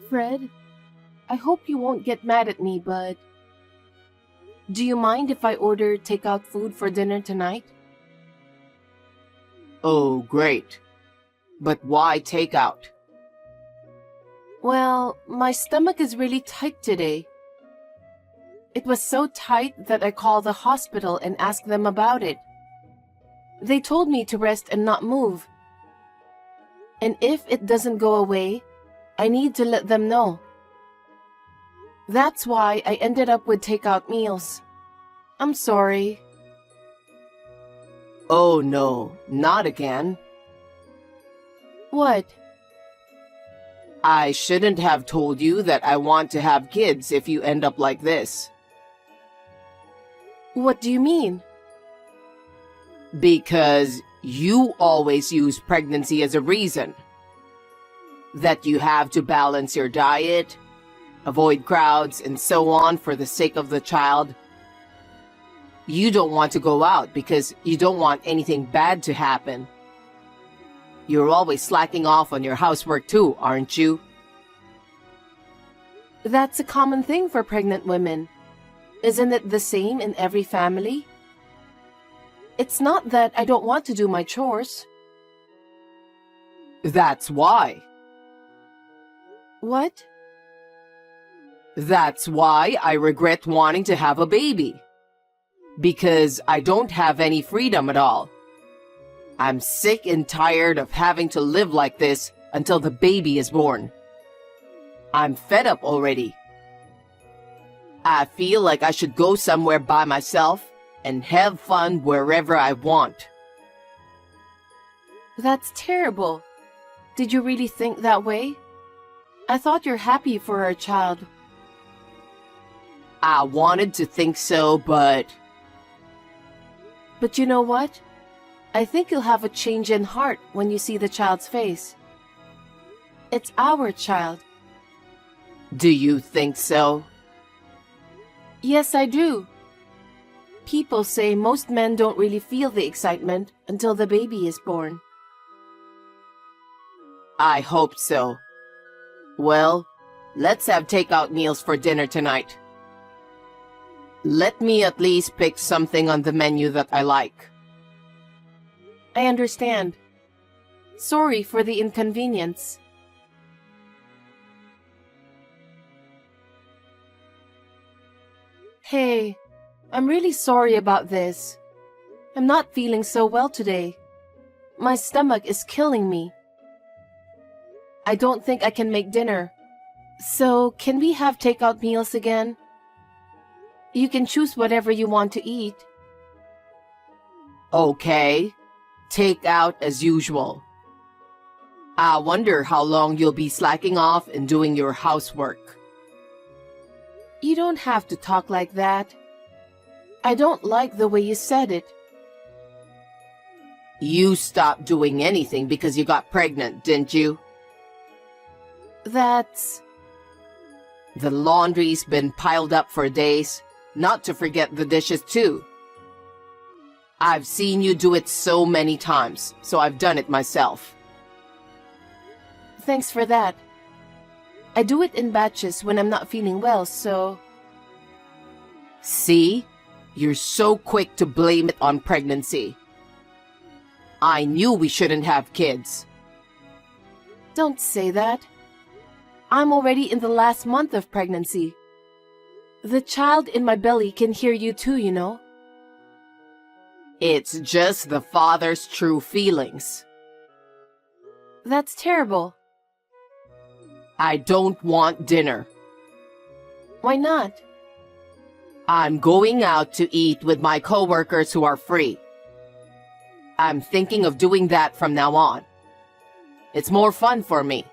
Fred, I hope you won't get mad at me, but do you mind if I order takeout food for dinner tonight? Oh, great. But why takeout? Well, my stomach is really tight today. It was so tight that I called the hospital and asked them about it. They told me to rest and not move. And if it doesn't go away, I need to let them know. That's why I ended up with takeout meals. I'm sorry. Oh no, not again. What? I shouldn't have told you that I want to have kids if you end up like this. What do you mean? Because you always use pregnancy as a reason. That you have to balance your diet, avoid crowds, and so on for the sake of the child. You don't want to go out because you don't want anything bad to happen. You're always slacking off on your housework too, aren't you? That's a common thing for pregnant women. Isn't it the same in every family? It's not that I don't want to do my chores. That's why. What? That's why I regret wanting to have a baby. Because I don't have any freedom at all. I'm sick and tired of having to live like this until the baby is born. I'm fed up already. I feel like I should go somewhere by myself and have fun wherever I want. That's terrible. Did you really think that way? I thought you're happy for our child. I wanted to think so, but you know what? I think you'll have a change in heart when you see the child's face. It's our child. do you think so? Yes, I do. People say most men don't really feel the excitement until the baby is born. I hope so. Well, let's have takeout meals for dinner tonight. Let me at least pick something on the menu that I like. I understand. Sorry for the inconvenience. Hey, I'm really sorry about this. I'm not feeling so well today. My stomach is killing me. I don't think I can make dinner. So, can we have takeout meals again? You can choose whatever you want to eat. Okay, take out as usual. I wonder how long you'll be slacking off and doing your housework. You don't have to talk like that. I don't like the way you said it. You stopped doing anything because you got pregnant, didn't you? That's... The laundry's been piled up for days, not to forget the dishes too. I've seen you do it so many times, so I've done it myself. Thanks for that. I do it in batches when I'm not feeling well, so... See? You're so quick to blame it on pregnancy. I knew we shouldn't have kids. Don't say that. I'm already in the last month of pregnancy. The child in my belly can hear you too, you know. It's just the father's true feelings. That's terrible. I don't want dinner. Why not? I'm going out to eat with my coworkers who are free. I'm thinking of doing that from now on. It's more fun for me.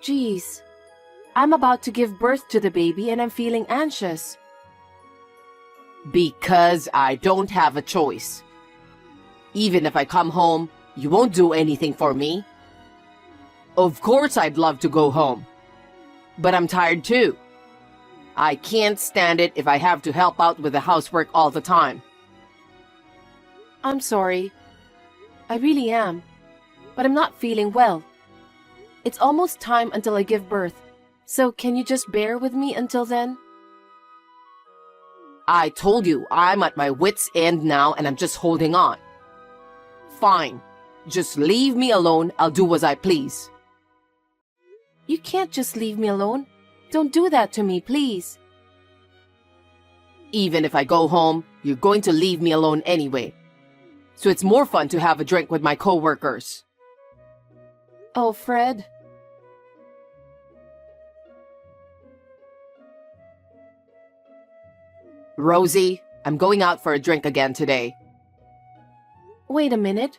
Geez, I'm about to give birth to the baby and I'm feeling anxious. Because I don't have a choice. Even if I come home, you won't do anything for me. Of course I'd love to go home. But I'm tired too. I can't stand it if I have to help out with the housework all the time. I'm sorry. I really am. But I'm not feeling well. It's almost time until I give birth. So can you just bear with me until then? I told you I'm at my wit's end now and I'm just holding on. Fine. Just leave me alone. I'll do as I please. You can't just leave me alone. Don't do that to me, please. Even if I go home, you're going to leave me alone anyway. So it's more fun to have a drink with my coworkers. Oh, Fred. Rosie, I'm going out for a drink again today. Wait a minute.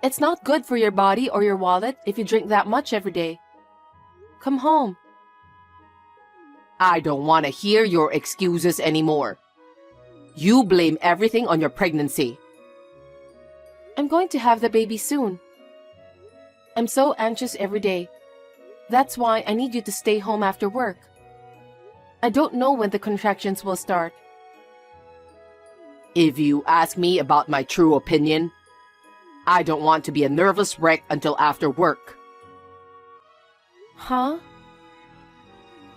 It's not good for your body or your wallet if you drink that much every day. Come home. I don't want to hear your excuses anymore. You blame everything on your pregnancy. I'm going to have the baby soon. I'm so anxious every day. That's why I need you to stay home after work. I don't know when the contractions will start. If you ask me about my true opinion, I don't want to be a nervous wreck until after work. Huh?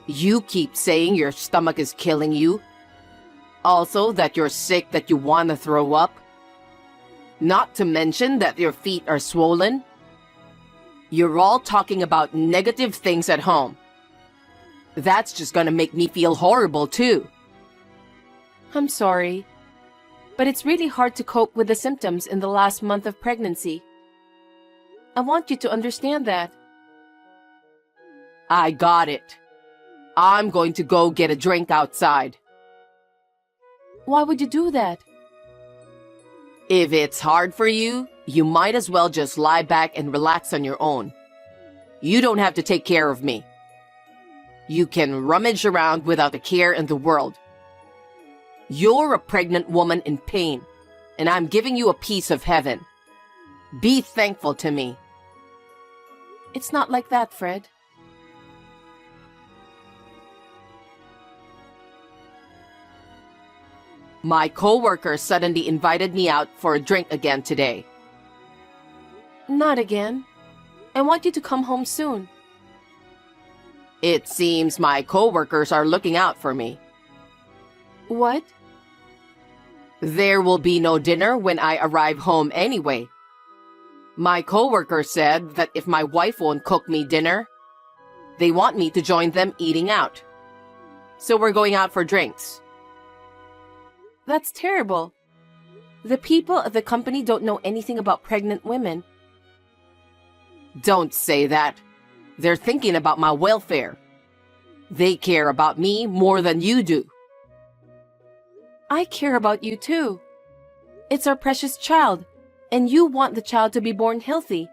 You keep saying your stomach is killing you. Also that you're sick, that you want to throw up. Not to mention that your feet are swollen. You're all talking about negative things at home. That's just gonna make me feel horrible too. I'm sorry. But it's really hard to cope with the symptoms in the last month of pregnancy. I want you to understand that. I got it. I'm going to go get a drink outside. Why would you do that? If it's hard for you, you might as well just lie back and relax on your own. You don't have to take care of me. You can rummage around without a care in the world. You're a pregnant woman in pain, and I'm giving you a piece of heaven. Be thankful to me. It's not like that, Fred. My coworker suddenly invited me out for a drink again today. Not again. I want you to come home soon. It seems my coworkers are looking out for me. What? There will be no dinner when I arrive home anyway. My coworker said that if my wife won't cook me dinner, they want me to join them eating out. So we're going out for drinks. That's terrible. The people at the company don't know anything about pregnant women. Don't say that. They're thinking about my welfare. They care about me more than you do. I care about you too. It's our precious child, and you want the child to be born healthy.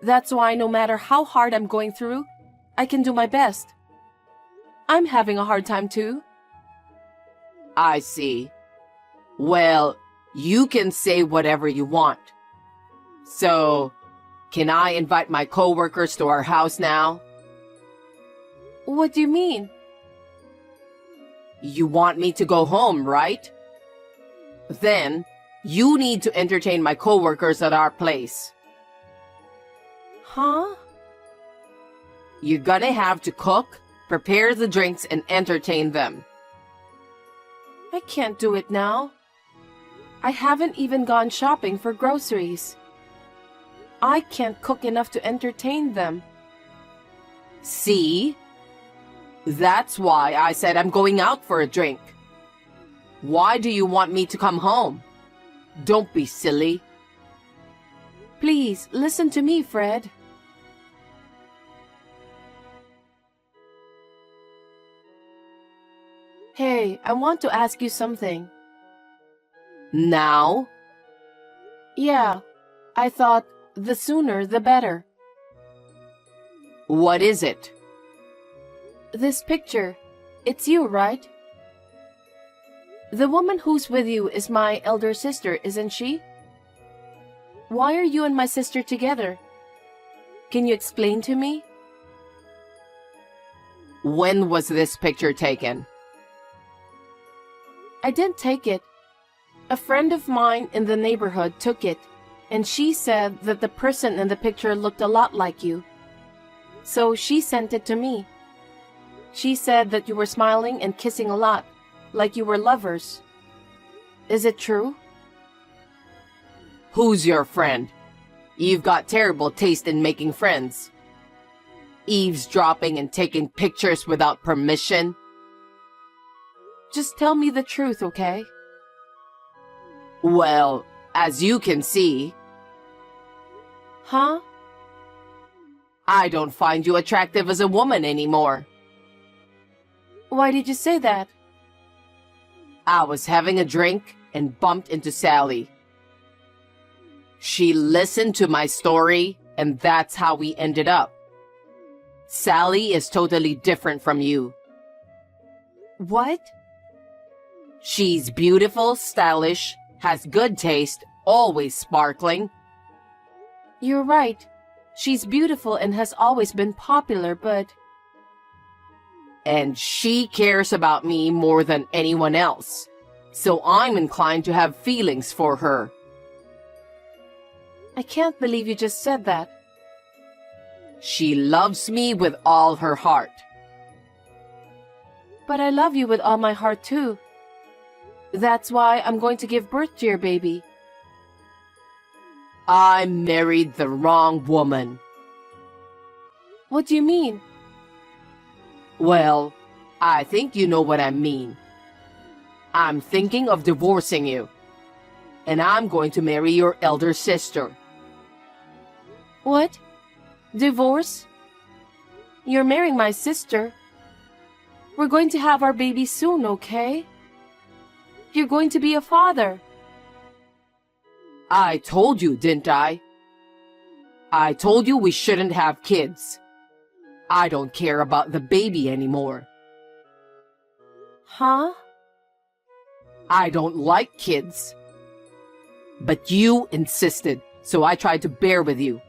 That's why no matter how hard I'm going through, I can do my best. I'm having a hard time too. I see. Well, you can say whatever you want. So, can I invite my coworkers to our house now? What do you mean? You want me to go home, right? Then, you need to entertain my coworkers at our place. Huh? You're gonna have to cook, prepare the drinks, and entertain them. I can't do it now. I haven't even gone shopping for groceries. I can't cook enough to entertain them. See? That's why I said I'm going out for a drink. Why do you want me to come home? Don't be silly. Please, listen to me, Fred. Hey, I want to ask you something. Now? Yeah, I thought the sooner the better. What is it? This picture, it's you, right? The woman who's with you is my elder sister, isn't she? Why are you and my sister together? Can you explain to me? When was this picture taken? I didn't take it. A friend of mine in the neighborhood took it, and she said that the person in the picture looked a lot like you. So she sent it to me. She said that you were smiling and kissing a lot, like you were lovers. Is it true? Who's your friend? You've got terrible taste in making friends. Eavesdropping and taking pictures without permission. Just tell me the truth, okay? Well, as you can see, Huh? I don't find you attractive as a woman anymore. Why did you say that? I was having a drink and bumped into Sally. She listened to my story, and that's how we ended up. Sally is totally different from you. What? She's beautiful, stylish, has good taste, always sparkling. You're right. She's beautiful and has always been popular, but... And she cares about me more than anyone else. So I'm inclined to have feelings for her. I can't believe you just said that. She loves me with all her heart. But I love you with all my heart too. That's why I'm going to give birth to your baby. I married the wrong woman. What do you mean? Well, I think you know what I mean. I'm thinking of divorcing you. And I'm going to marry your elder sister. What? Divorce? You're marrying my sister. We're going to have our baby soon, okay? You're going to be a father. I told you, didn't I? I told you we shouldn't have kids. I don't care about the baby anymore. Huh? I don't like kids. But you insisted, so I tried to bear with you.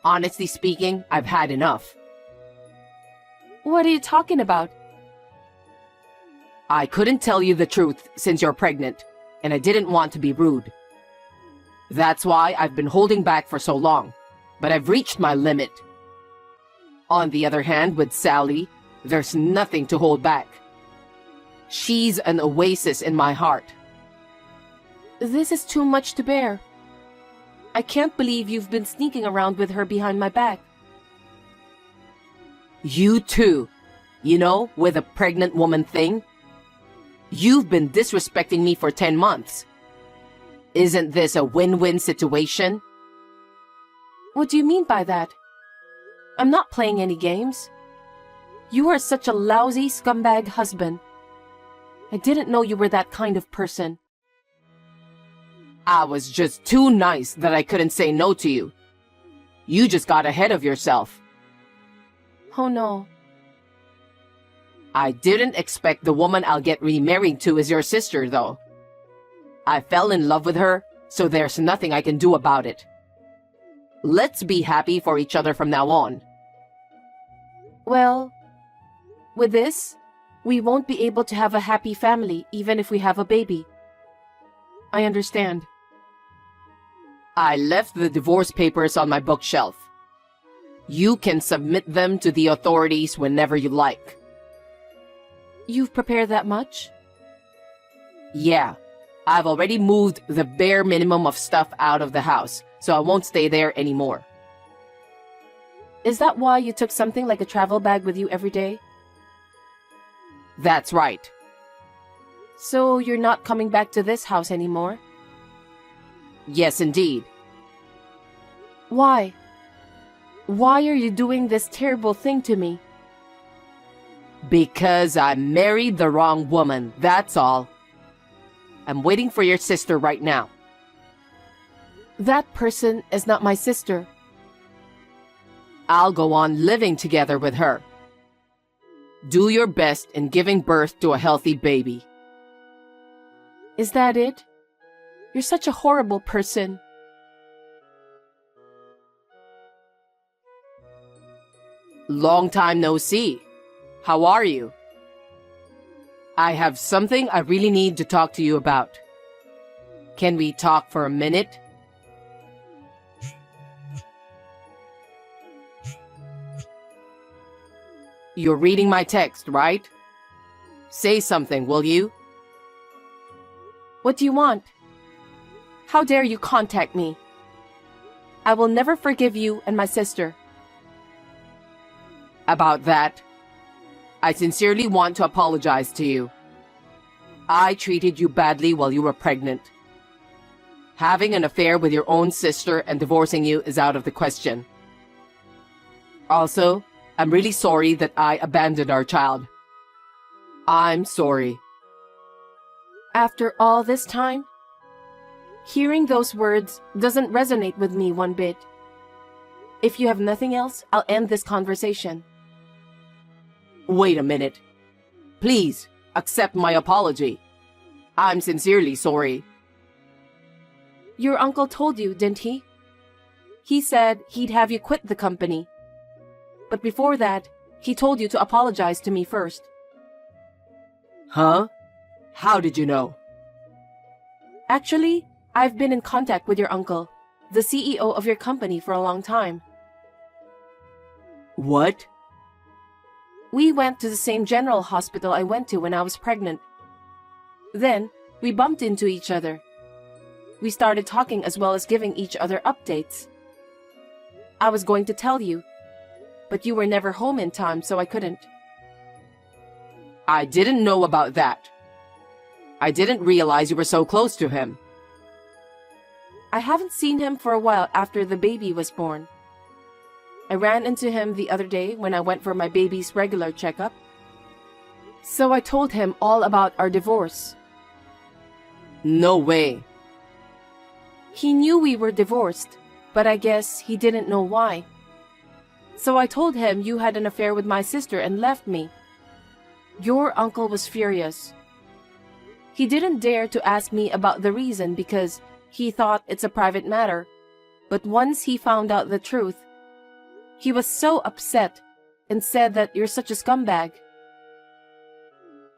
Honestly speaking, I've had enough. What are you talking about? I couldn't tell you the truth since you're pregnant, and I didn't want to be rude. That's why I've been holding back for so long, but I've reached my limit. On the other hand, with Sally, there's nothing to hold back. She's an oasis in my heart. This is too much to bear. I can't believe you've been sneaking around with her behind my back. You too. You know, with a pregnant woman thing. You've been disrespecting me for 10 months. Isn't this a win-win situation? What do you mean by that? I'm not playing any games. You are such a lousy scumbag husband. I didn't know you were that kind of person. I was just too nice that I couldn't say no to you. You just got ahead of yourself. Oh no. I didn't expect the woman I'll get remarried to is your sister, though. I fell in love with her, so there's nothing I can do about it. Let's be happy for each other from now on. Well, with this, we won't be able to have a happy family even if we have a baby. I understand. I left the divorce papers on my bookshelf. You can submit them to the authorities whenever you like. You've prepared that much? Yeah, I've already moved the bare minimum of stuff out of the house, so I won't stay there anymore. Is that why you took something like a travel bag with you every day? That's right. So you're not coming back to this house anymore? Yes, indeed. Why? Why are you doing this terrible thing to me? Because I married the wrong woman, that's all. I'm waiting for your sister right now. That person is not my sister. I'll go on living together with her. Do your best in giving birth to a healthy baby. Is that it? You're such a horrible person. Long time no see. How are you? I have something I really need to talk to you about. Can we talk for a minute? You're reading my text, right? Say something, will you? What do you want? How dare you contact me? I will never forgive you and my sister. About that, I sincerely want to apologize to you. I treated you badly while you were pregnant. Having an affair with your own sister and divorcing you is out of the question. Also, I'm really sorry that I abandoned our child. I'm sorry. After all this time? Hearing those words doesn't resonate with me one bit. If you have nothing else, I'll end this conversation. Wait a minute. Please, accept my apology. I'm sincerely sorry. Your uncle told you, didn't he? He said he'd have you quit the company. But before that, he told you to apologize to me first. Huh? How did you know? Actually, I've been in contact with your uncle, the CEO of your company, for a long time. What? We went to the same general hospital I went to when I was pregnant. Then, we bumped into each other. We started talking as well as giving each other updates. I was going to tell you, but you were never home in time, so I couldn't. I didn't know about that. I didn't realize you were so close to him. I haven't seen him for a while after the baby was born. I ran into him the other day when I went for my baby's regular checkup. So I told him all about our divorce. No way. He knew we were divorced, but I guess he didn't know why. So I told him you had an affair with my sister and left me. Your uncle was furious. He didn't dare to ask me about the reason because he thought it's a private matter. But once he found out the truth, he was so upset and said that you're such a scumbag.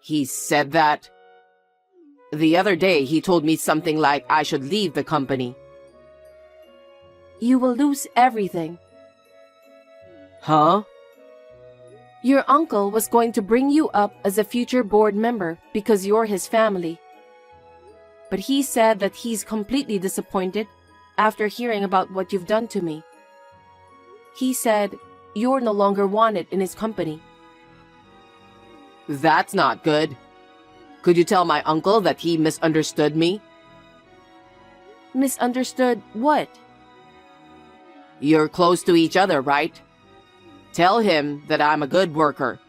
He said that? The other day he told me something like I should leave the company. You will lose everything. Huh? Your uncle was going to bring you up as a future board member because you're his family. But he said that he's completely disappointed after hearing about what you've done to me. He said you're no longer wanted in his company. That's not good. Could you tell my uncle that he misunderstood me? Misunderstood what? You're close to each other, right? Tell him that I'm a good worker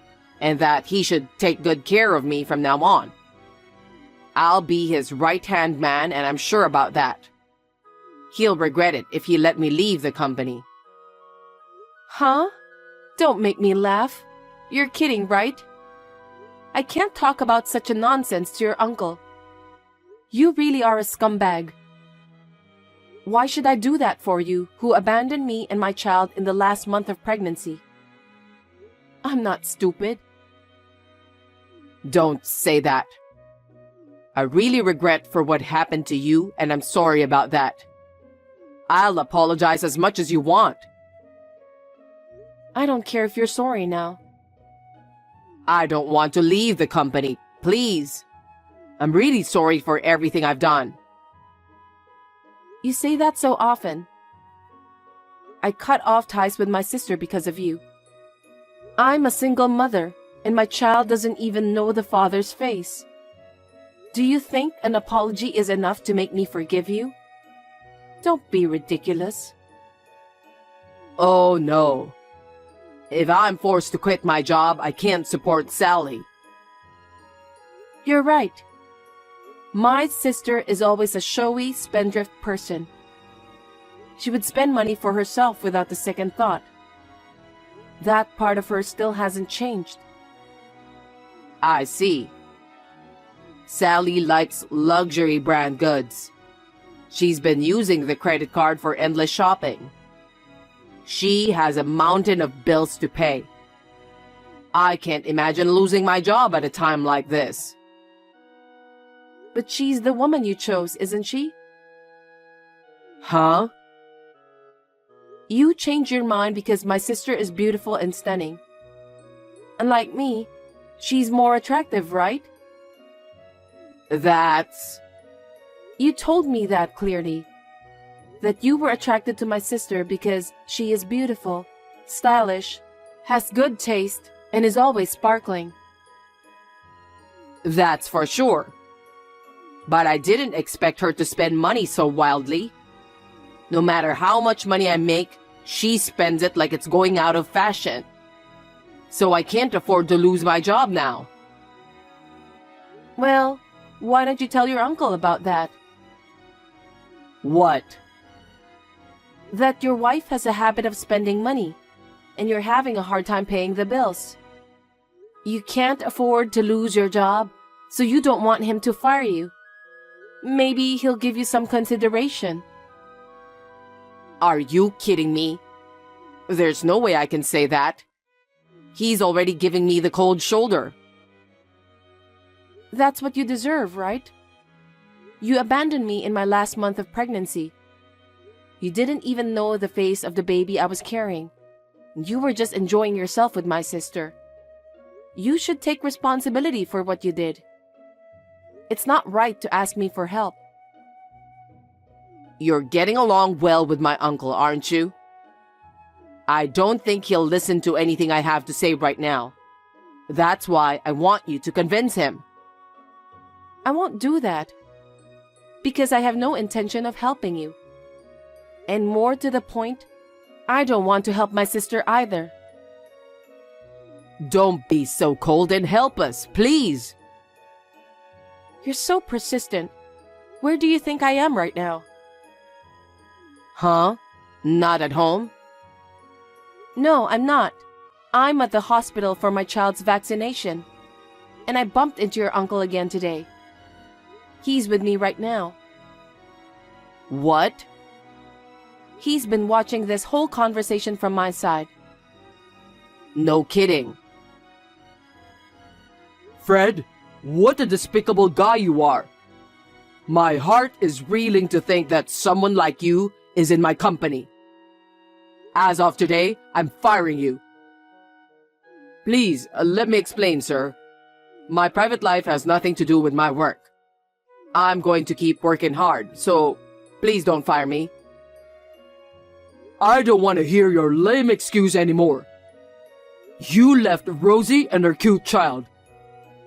and that he should take good care of me from now on. I'll be his right-hand man, and I'm sure about that. He'll regret it if he let me leave the company. Huh? Don't make me laugh. You're kidding, right? I can't talk about such a nonsense to your uncle. You really are a scumbag. Why should I do that for you, who abandoned me and my child in the last month of pregnancy? I'm not stupid. Don't say that. I really regret for what happened to you, and I'm sorry about that. I'll apologize as much as you want. I don't care if you're sorry now. I don't want to leave the company, please. I'm really sorry for everything I've done. You say that so often. I cut off ties with my sister because of you. I'm a single mother, and my child doesn't even know the father's face. Do you think an apology is enough to make me forgive you? Don't be ridiculous. Oh, no. If I'm forced to quit my job, I can't support Sally. You're right. My sister is always a showy, spendthrift person. She would spend money for herself without a second thought. That part of her still hasn't changed. I see. Sally likes luxury brand goods. She's been using the credit card for endless shopping. She has a mountain of bills to pay. I can't imagine losing my job at a time like this. But she's the woman you chose, isn't she? Huh? You changed your mind because my sister is beautiful and stunning. Unlike me, she's more attractive, right? That's... You told me that clearly. That you were attracted to my sister because she is beautiful, stylish, has good taste, and is always sparkling. That's for sure. But I didn't expect her to spend money so wildly. No matter how much money I make, she spends it like it's going out of fashion. So I can't afford to lose my job now. Well, why don't you tell your uncle about that? What? That your wife has a habit of spending money, and you're having a hard time paying the bills. You can't afford to lose your job, so you don't want him to fire you. Maybe he'll give you some consideration. Are you kidding me? There's no way I can say that. He's already giving me the cold shoulder. That's what you deserve, right? You abandoned me in my last month of pregnancy. You didn't even know the face of the baby I was carrying. You were just enjoying yourself with my sister. You should take responsibility for what you did. It's not right to ask me for help. You're getting along well with my uncle, aren't you? I don't think he'll listen to anything I have to say right now. That's why I want you to convince him. I won't do that. Because I have no intention of helping you. And more to the point, I don't want to help my sister either. Don't be so cold and help us, please. You're so persistent. Where do you think I am right now? Huh? Not at home? No, I'm not. I'm at the hospital for my child's vaccination. And I bumped into your uncle again today. He's with me right now. What? He's been watching this whole conversation from my side. No kidding. Fred, what a despicable guy you are. My heart is reeling to think that someone like you is in my company. As of today, I'm firing you. Please, let me explain, sir. My private life has nothing to do with my work. I'm going to keep working hard, so please don't fire me. I don't want to hear your lame excuse anymore. You left Rosie and her cute child.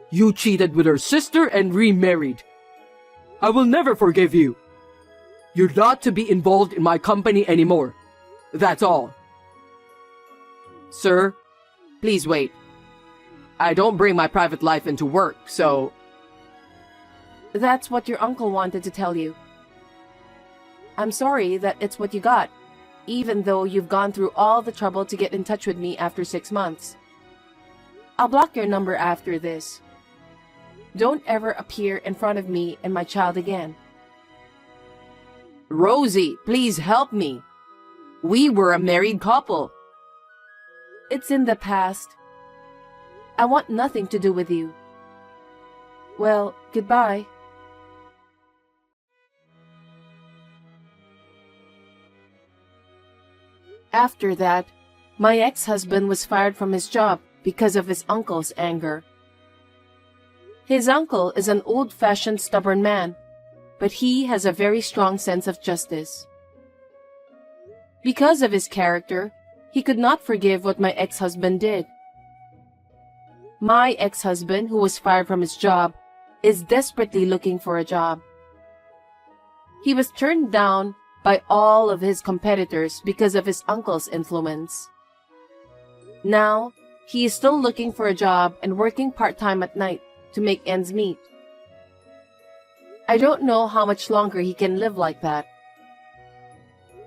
You cheated with her sister and remarried. I will never forgive you. You're not to be involved in my company anymore. That's all. Sir, please wait. I don't bring my private life into work, so... That's what your uncle wanted to tell you. I'm sorry that it's what you got, even though you've gone through all the trouble to get in touch with me after 6 months. I'll block your number after this. Don't ever appear in front of me and my child again. Rosie, please help me. We were a married couple. It's in the past. I want nothing to do with you. Well, goodbye. After that, my ex-husband was fired from his job because of his uncle's anger. His uncle is an old-fashioned stubborn man, but he has a very strong sense of justice. Because of his character, he could not forgive what my ex-husband did. My ex-husband, who was fired from his job, is desperately looking for a job. He was turned down by all of his competitors because of his uncle's influence. Now, he is still looking for a job and working part-time at night to make ends meet. I don't know how much longer he can live like that.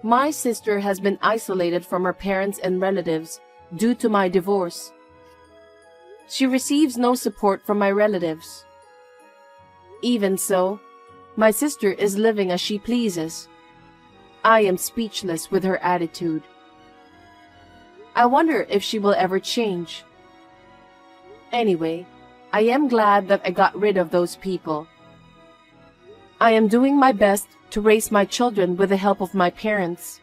My sister has been isolated from her parents and relatives due to my divorce. She receives no support from my relatives. Even so, my sister is living as she pleases. I am speechless with her attitude. I wonder if she will ever change. Anyway, I am glad that I got rid of those people. I am doing my best to raise my children with the help of my parents.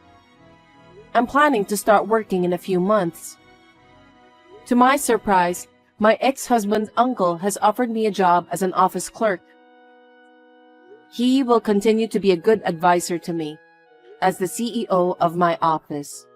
I'm planning to start working in a few months. To my surprise, my ex-husband's uncle has offered me a job as an office clerk. He will continue to be a good advisor to me as the CEO of my office.